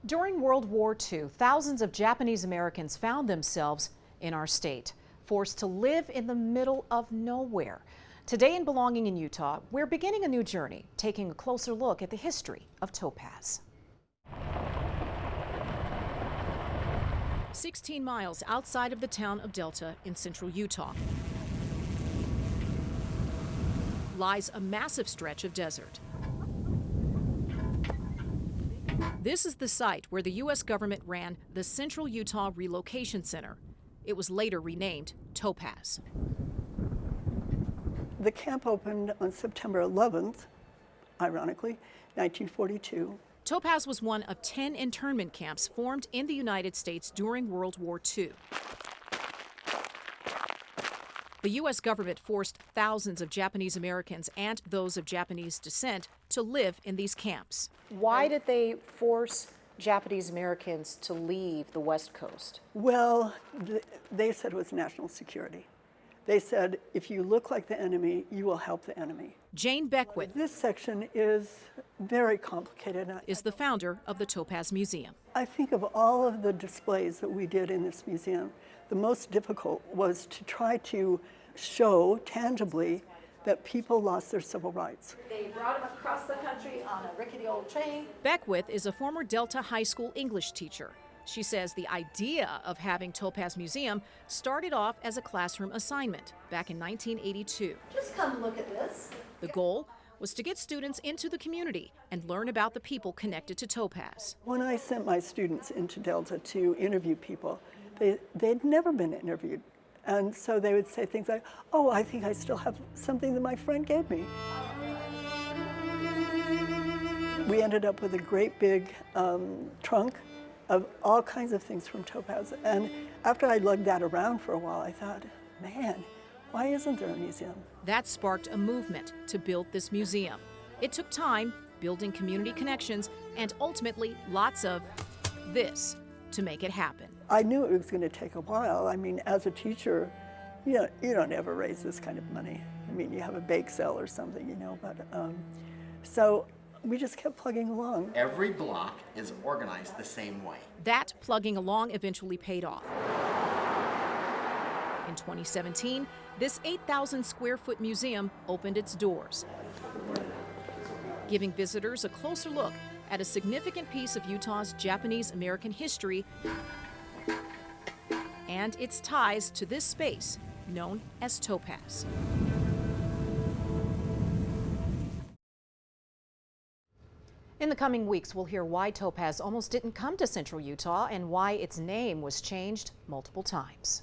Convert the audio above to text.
During World War II, thousands of Japanese Americans found themselves in our state, forced to live in the middle of nowhere. Today in Belonging in Utah, we're beginning a new journey, taking a closer look at the history of Topaz. 16 miles outside of the town of Delta in central Utah lies a massive stretch of desert. This is the site where the U.S. government ran the Central Utah Relocation Center. It was later renamed Topaz. The camp opened on September 11th, ironically, 1942. Topaz was one of 10 internment camps formed in the United States during World War II. The U.S. government forced thousands of Japanese Americans and those of Japanese descent to live in these camps. Why did they force Japanese Americans to leave the West Coast? Well, they said it was national security. They said, if you look like the enemy, you will help the enemy. Jane Beckwith. This section is very complicated. Is the founder of the Topaz Museum. I think of all of the displays that we did in this museum, the most difficult was to try to show tangibly that people lost their civil rights. They brought them across the country on a rickety old train. Beckwith is a former Delta High School English teacher. She says the idea of having Topaz Museum started off as a classroom assignment back in 1982. Just come look at this. The goal was to get students into the community and learn about the people connected to Topaz. When I sent my students into Delta to interview people, they'd never been interviewed. And so they would say things like, oh, I think I still have something that my friend gave me. We ended up with a great big trunk of all kinds of things from Topaz. And after I lugged that around for a while, I thought, man, why isn't there a museum? That sparked a movement to build this museum. It took time, building community connections, and ultimately lots of this to make it happen. I knew it was going to take a while. I mean, as a teacher, you don't ever raise this kind of money. I mean, you have a bake sale or something, but so we just kept plugging along. Every block is organized the same way. That plugging along eventually paid off. In 2017, this 8,000 square foot museum opened its doors, giving visitors a closer look at a significant piece of Utah's Japanese American history and its ties to this space known as Topaz. In the coming weeks, we'll hear why Topaz almost didn't come to central Utah and why its name was changed multiple times.